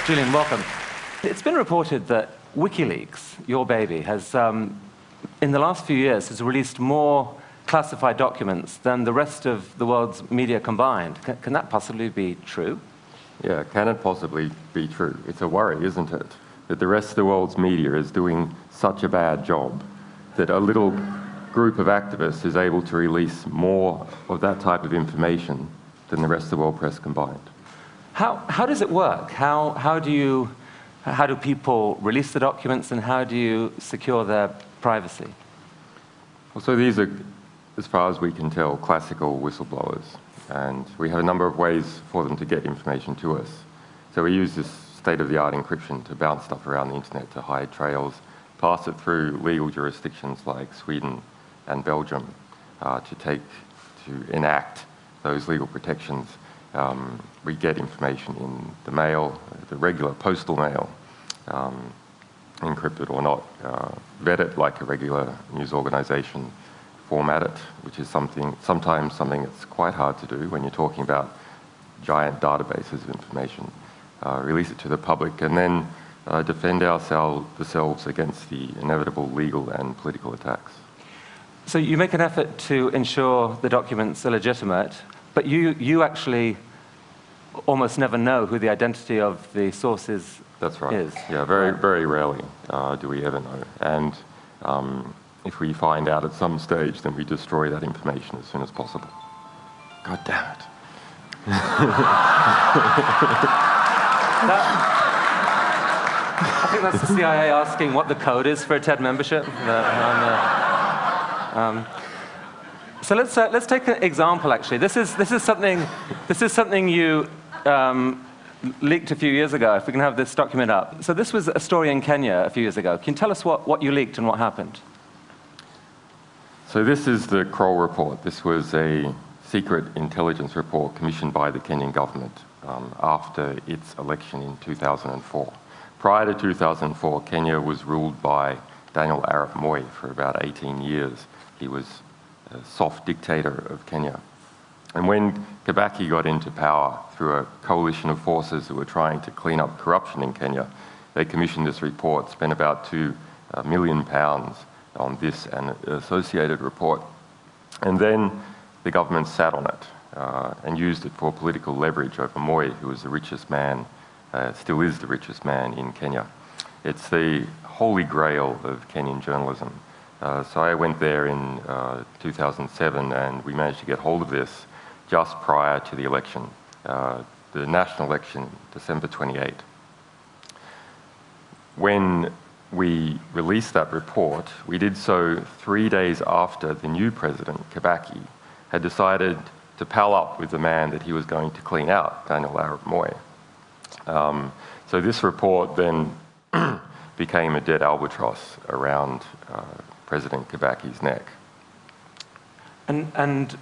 Julian, welcome. It's been reported that WikiLeaks, your baby, has, in the last few years, has released more classified documents than the rest of the world's media combined. Can that possibly be true? Yeah, can it possibly be true? It's a worry, isn't it? That the rest of the world's media is doing such a bad job that a little group of activists is able to release more of that type of information than the rest of the world press combined. How does it work? How do people release the documents, and how do you secure their privacy? Well, so these are, as far as we can tell, classical whistleblowers. And we have a number of ways for them to get information to us. So we use this state-of-the-art encryption to bounce stuff around the internet to hide trails, pass it through legal jurisdictions like Sweden and Belgium to enact those legal protections. We get information in the mail, the regular postal mail, encrypted or not, vet it like a regular news organization, format it, which is sometimes something that's quite hard to do when you're talking about giant databases of information, release it to the public, and then defend ourselves against the inevitable legal and political attacks. So you make an effort to ensure the documents are legitimate, but you actually almost never know who the identity of the source is. That's right. Is. Yeah, very rarely do we ever know. And if we find out at some stage, then we destroy that information as soon as possible. God damn it. I think that's the CIA asking what the code is for a TED membership. So let's take an example. Actually, this is something you leaked a few years ago. If we can have this document up. So this was a story in Kenya a few years ago. Can you tell us what you leaked and what happened? So this is the Kroll report. This was a secret intelligence report commissioned by the Kenyan government after its election in 2004. Prior to 2004, Kenya was ruled by Daniel Arap Moi for about 18 years. He was a soft dictator of Kenya. And when Kibaki got into power through a coalition of forces who were trying to clean up corruption in Kenya, they commissioned this report, spent about £2 million on this and an associated report. And then the government sat on it and used it for political leverage over Moi, who was the richest man, still is the richest man in Kenya. It's the holy grail of Kenyan journalism. So I went there in 2007, and we managed to get hold of this just prior to the election, the national election, December 28. When we released that report, we did so 3 days after the new president, Kibaki, had decided to pal up with the man that he was going to clean out, Daniel Arap Moi. So this report then became a dead albatross around President Kibaki's neck. And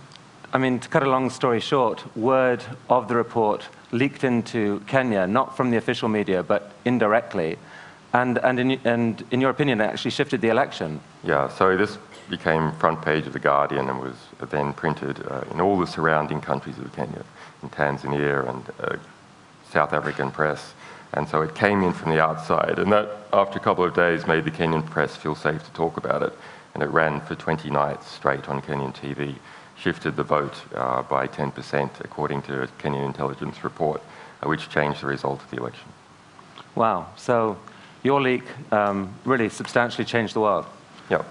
I mean, to cut a long story short, word of the report leaked into Kenya, not from the official media, but indirectly. And in your opinion, it actually shifted the election. Yeah, so this became front page of The Guardian and was then printed in all the surrounding countries of Kenya, in Tanzania and South African press. And so it came in from the outside. And that, after a couple of days, made the Kenyan press feel safe to talk about it. And it ran for 20 nights straight on Kenyan TV, shifted the vote by 10%, according to a Kenyan intelligence report, which changed the result of the election. Wow. So your leak really substantially changed the world. Yep.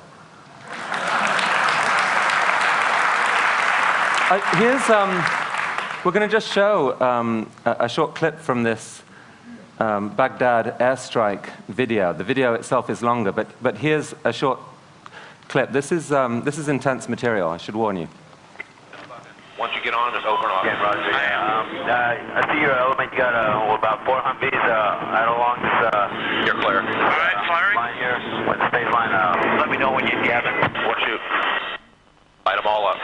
We're going to just show a short clip from this Baghdad airstrike video. The video itself is longer, but here's a short clip. This is intense material, I should warn you. Once you get on, just open off. Yeah, Roger. I see your element. You got about 4 Humvees right along this. You're clear. All right, firing. Line here. When the space line, let me know when you have it. We'll shoot. Light them all up.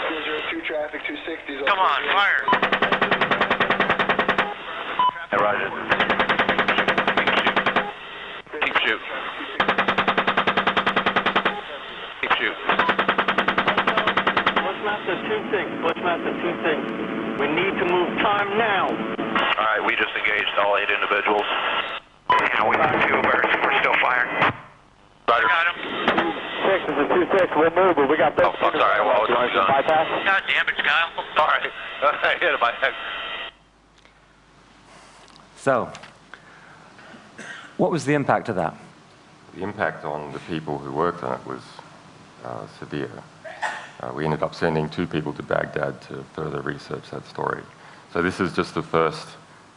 202 traffic, 260. Come on, fire. Hey, Roger. Keep shooting. Keep shooting. Bushmaster 2-6. We need to move time now. All right, we just engaged all 8 individuals. we lost two, we're still firing. Roger. Got him. 6 is a 2-6. We'll move, but we got this. Oh, I'm sorry. What was I doing? Bypass? God damn it, Kyle. Sorry. I hit him by head. So, what was the impact of that? The impact on the people who worked on it was severe. We ended up sending 2 people to Baghdad to further research that story. So this is just the first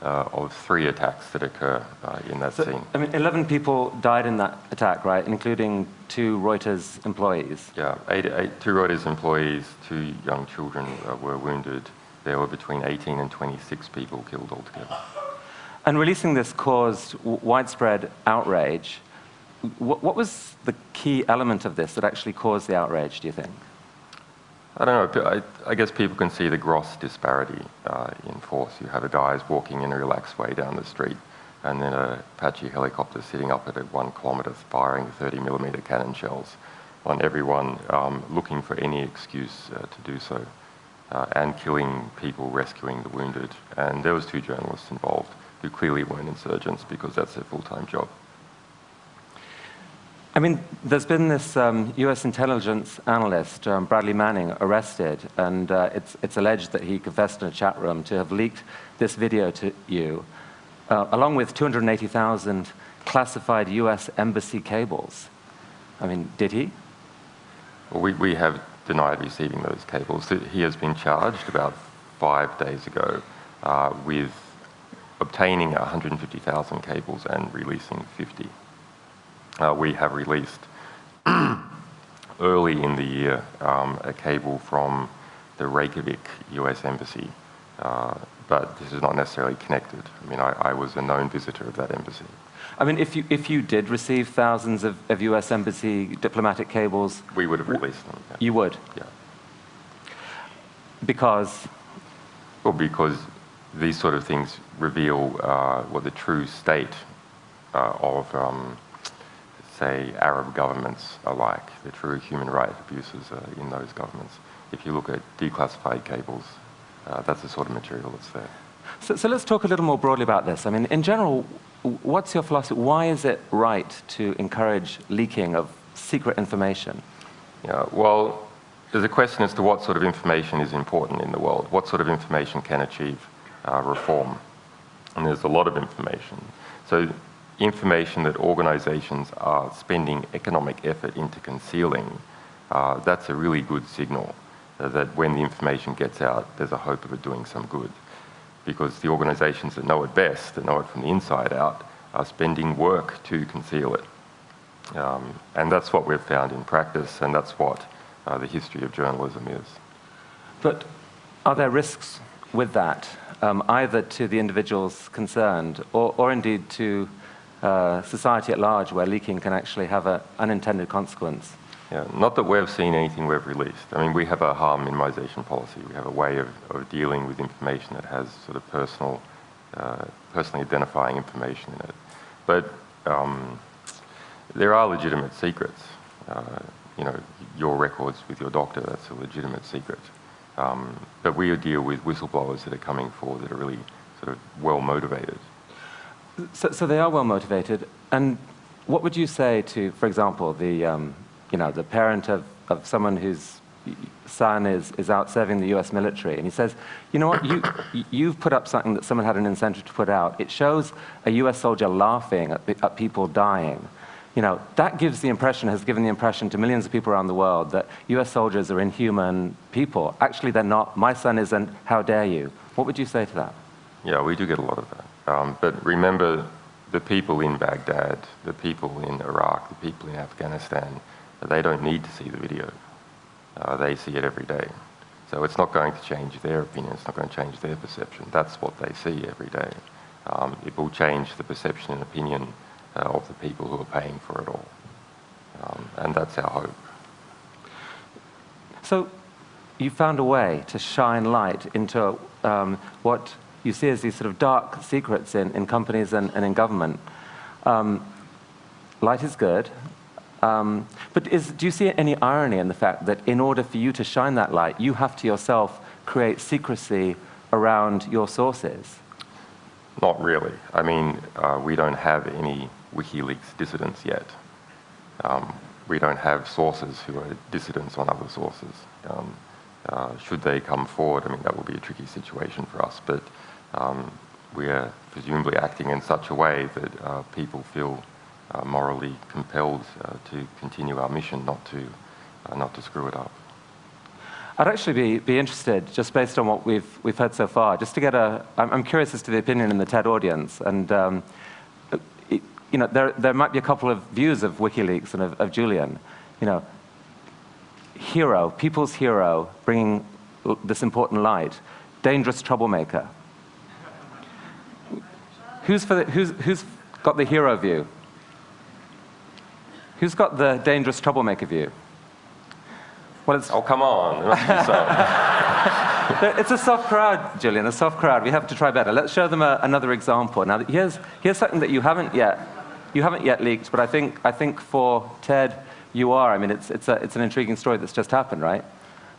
of 3 attacks that occur in that scene. I mean, 11 people died in that attack, right, including 2 Reuters employees. Yeah, 2 Reuters employees, 2 young children were wounded. There were between 18 and 26 people killed altogether. And releasing this caused widespread outrage. What was the key element of this that actually caused the outrage, do you think? I don't know. I guess people can see the gross disparity in force. You have guys walking in a relaxed way down the street, and then a Apache helicopter sitting up at 1 kilometre firing 30mm cannon shells on everyone, looking for any excuse to do so, and killing people, rescuing the wounded. And there was 2 journalists involved who clearly weren't insurgents because that's their full-time job. I mean, there's been this US intelligence analyst, Bradley Manning, arrested, and it's alleged that he confessed in a chat room to have leaked this video to you, along with 280,000 classified US embassy cables. I mean, did he? Well, we have denied receiving those cables. He has been charged about 5 days ago with obtaining 150,000 cables and releasing 50. We have released early in the year a cable from the Reykjavik US Embassy, but this is not necessarily connected. I mean, I was a known visitor of that embassy. I mean, if you did receive thousands of US Embassy diplomatic cables... We would have released them. Yeah. You would? Yeah. Because? Well, because these sort of things reveal what the true state of... say, Arab governments are like, the true human rights abuses in those governments. If you look at declassified cables, that's the sort of material that's there. So let's talk a little more broadly about this. I mean, in general, what's your philosophy? Why is it right to encourage leaking of secret information? Yeah, well, there's a question as to what sort of information is important in the world. What sort of information can achieve reform? And there's a lot of information. So information that organizations are spending economic effort into concealing, that's a really good signal that when the information gets out, there's a hope of it doing some good. Because the organizations that know it best, that know it from the inside out, are spending work to conceal it. And that's what we've found in practice, and that's what the history of journalism is. But are there risks with that, either to the individuals concerned or indeed to society at large, where leaking can actually have an unintended consequence? Yeah, not that we've seen anything we've released. I mean, we have a harm minimization policy. We have a way of dealing with information that has sort of personally identifying information in it. But there are legitimate secrets. You know, your records with your doctor, that's a legitimate secret. But we deal with whistleblowers that are coming forward that are really sort of well-motivated. So they are well motivated, and what would you say to, for example, the the parent of someone whose son is out serving the U.S. military, and he says, you know what, you've put up something that someone had an incentive to put out. It shows a U.S. soldier laughing at people dying. You know, that gives the impression, has given the impression to millions of people around the world that U.S. soldiers are inhuman people. Actually, they're not. My son isn't. How dare you? What would you say to that? Yeah, we do get a lot of that. But remember, the people in Baghdad, the people in Iraq, the people in Afghanistan, they don't need to see the video. They see it every day. So it's not going to change their opinion. It's not going to change their perception. That's what they see every day. It will change the perception and opinion of the people who are paying for it all. And that's our hope. So you found a way to shine light into what you see as these sort of dark secrets in companies and in government. Light is good. But do you see any irony in the fact that in order for you to shine that light, you have to yourself create secrecy around your sources? Not really. I mean, we don't have any WikiLeaks dissidents yet. We don't have sources who are dissidents on other sources. Should they come forward, I mean, that will be a tricky situation for us, but we are presumably acting in such a way that people feel morally compelled to continue our mission, not to screw it up. I'd actually be interested, just based on what we've heard so far, just to get I'm curious as to the opinion in the TED audience, and you know, there might be a couple of views of WikiLeaks and of Julian. You know, hero, people's hero, bringing this important light, dangerous troublemaker. Who's got the hero view? Who's got the dangerous troublemaker view? Well, it's, oh, come on. There must be some. It's a soft crowd, Julian, a soft crowd. We have to try better. Let's show them another example. Now, here's something that you haven't yet leaked, but I think for TED, you are. I mean, it's an intriguing story that's just happened, right?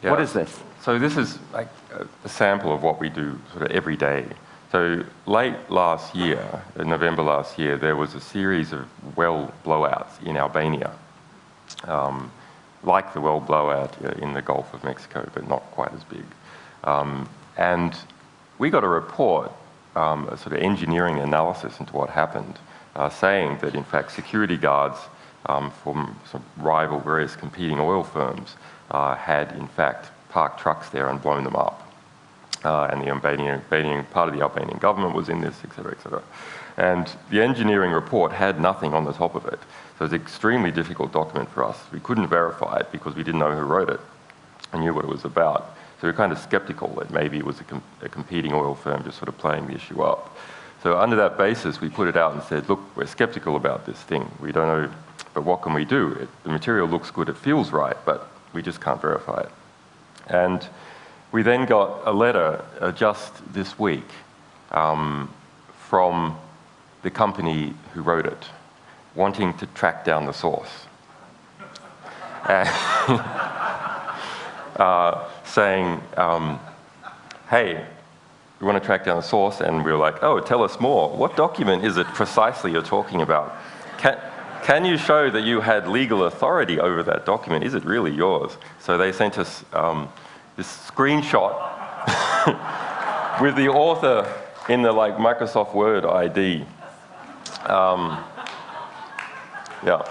Yeah. What is this? So this is like a sample of what we do sort of every day. So late last year, in November last year, there was a series of well blowouts in Albania. Like the well blowout in the Gulf of Mexico, but not quite as big. And we got a report, a sort of engineering analysis into what happened, saying that in fact security guards from some rival various competing oil firms had in fact parked trucks there and blown them up. And the Albanian part of the Albanian government was in this, et cetera, et cetera. And the engineering report had nothing on the top of it. So it was an extremely difficult document for us. We couldn't verify it because we didn't know who wrote it and knew what it was about. So we were kind of skeptical that maybe it was a competing oil firm just sort of playing the issue up. So under that basis, we put it out and said, look, we're skeptical about this thing. We don't know, but what can we do? The material looks good, it feels right, but we just can't verify it. And we then got a letter just this week from the company who wrote it, wanting to track down the source. Saying, hey, we want to track down the source, and we were like, oh, tell us more. What document is it precisely you're talking about? Can you show that you had legal authority over that document? Is it really yours? So they sent us this screenshot with the author in the like Microsoft Word ID. Yeah.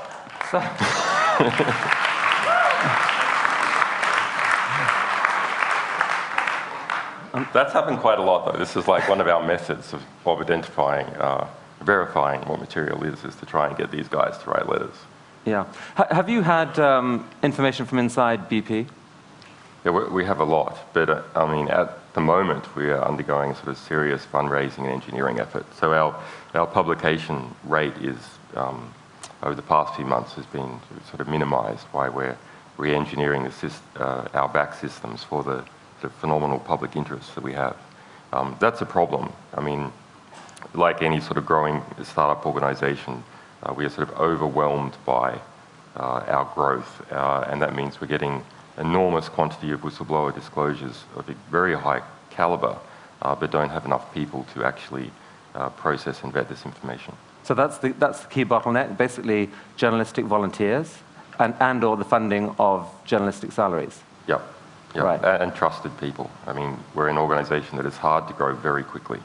That's happened quite a lot, though. This is like one of our methods of identifying, verifying what material is to try and get these guys to write letters. Yeah. Have you had information from inside BP? Yeah, we have a lot, but I mean, at the moment, we are undergoing a sort of serious fundraising and engineering effort. So our publication rate is, over the past few months, has been sort of minimized while we're re-engineering our back systems for the phenomenal public interest that we have. That's a problem. I mean, like any sort of growing startup organization, we are sort of overwhelmed by our growth, and that means we're getting enormous quantity of whistleblower disclosures of a very high caliber, but don't have enough people to actually process and vet this information. So that's the key bottleneck, basically journalistic volunteers and or the funding of journalistic salaries. Yeah, Right. And trusted people. I mean, we're an organization that is hard to grow very quickly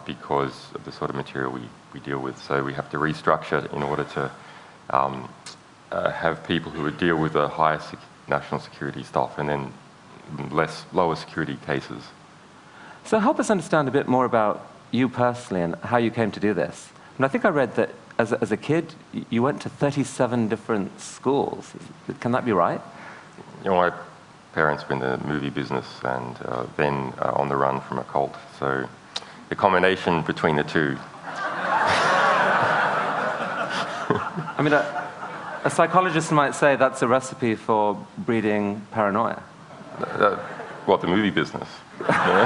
because of the sort of material we deal with. So we have to restructure in order to have people who would deal with the highest national security stuff and then lower security cases. So help us understand a bit more about you personally and how you came to do this. And I think I read that as a kid, you went to 37 different schools. Can that be right? You know, my parents were in the movie business and then on the run from a cult. So the combination between the two. I mean, a psychologist might say that's a recipe for breeding paranoia. What, the movie business? Exactly.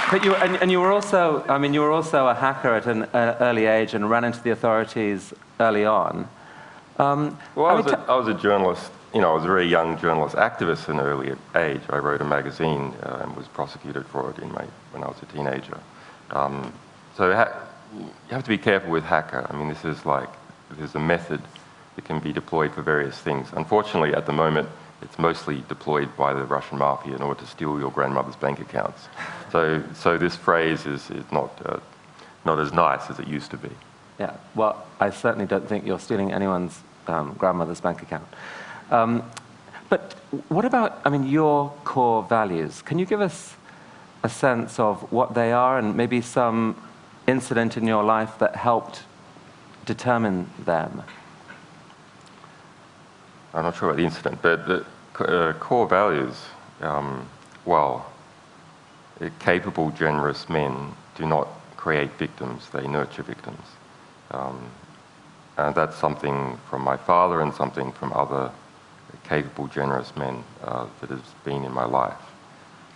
But you were also, I mean, you were also a hacker at an early age and ran into the authorities early on. Well, I was a journalist. You know, I was a very young journalist activist at an early age. I wrote a magazine and was prosecuted for it when I was a teenager. So you have to be careful with hacker. I mean, there's a method that can be deployed for various things. Unfortunately, at the moment, it's mostly deployed by the Russian mafia in order to steal your grandmother's bank accounts. So this phrase is not as nice as it used to be. Yeah, well, I certainly don't think you're stealing anyone's grandmother's bank account. But what about, your core values? Can you give us a sense of what they are and maybe some incident in your life that helped determine them? I'm not sure about the incident, but the core values, capable, generous men do not create victims, they nurture victims. And that's something from my father and something from other capable, generous men that has been in my life.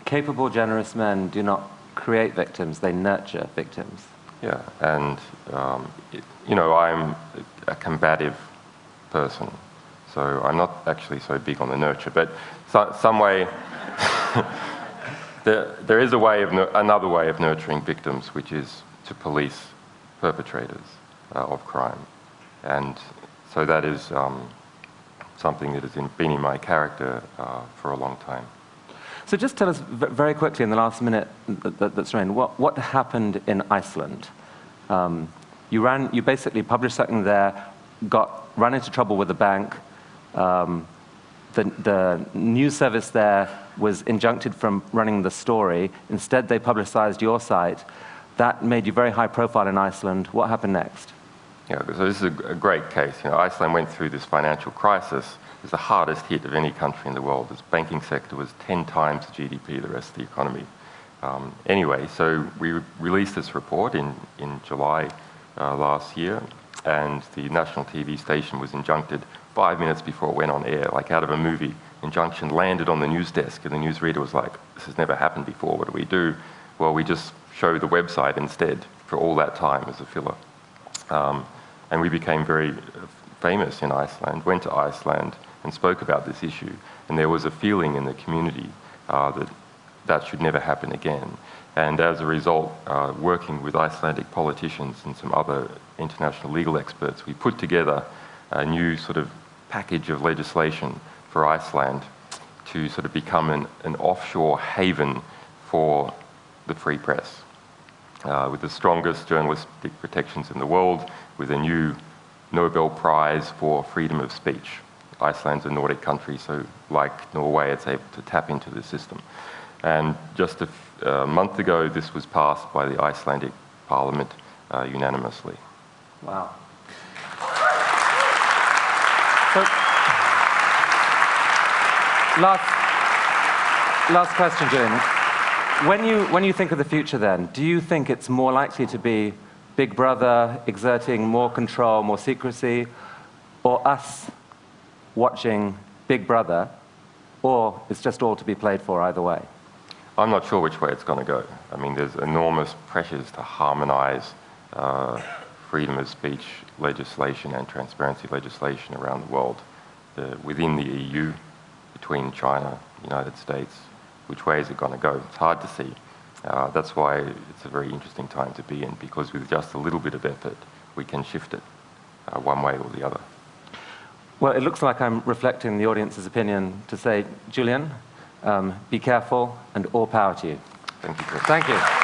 Capable, generous men do not create victims, they nurture victims. Yeah, and I'm a combative person, so I'm not actually so big on the nurture, but some way, there is another way of nurturing victims, which is to police perpetrators of crime. And so that is something that has been in my character for a long time. So just tell us very quickly in the last minute that's remaining, what happened in Iceland? You basically published something there, ran into trouble with the bank. The news service there was injuncted from running the story. Instead, they publicized your site. That made you very high profile in Iceland. What happened next? Yeah, so this is a great case. Iceland went through this financial crisis. It was the hardest hit of any country in the world. Its banking sector was 10 times the GDP of the rest of the economy. Anyway, so we released this report in July last year, and the national TV station was injuncted 5 minutes before it went on air, like out of a movie. Injunction landed on the news desk, and the newsreader was like, this has never happened before, what do we do? Well, we just show the website instead for all that time as a filler. And we became very famous in Iceland, went to Iceland and spoke about this issue. And there was a feeling in the community that should never happen again. And as a result, working with Icelandic politicians and some other international legal experts, we put together a new sort of package of legislation for Iceland to sort of become an offshore haven for the free press, with the strongest journalistic protections in the world, with a new Nobel Prize for freedom of speech. Iceland's a Nordic country, so like Norway, it's able to tap into the system. And just a month ago, this was passed by the Icelandic parliament unanimously. Wow. So, last question, Julian. When you think of the future then, do you think it's more likely to be Big Brother exerting more control, more secrecy, or us watching Big Brother, or it's just all to be played for either way? I'm not sure which way it's going to go. I mean, there's enormous pressures to harmonize freedom of speech legislation and transparency legislation around the world, within the EU, between China, the United States. Which way is it going to go? It's hard to see. That's why it's a very interesting time to be in, because with just a little bit of effort, we can shift it one way or the other. Well, it looks like I'm reflecting the audience's opinion to say, Julian, be careful and all power to you. Thank you, Chris. Thank you.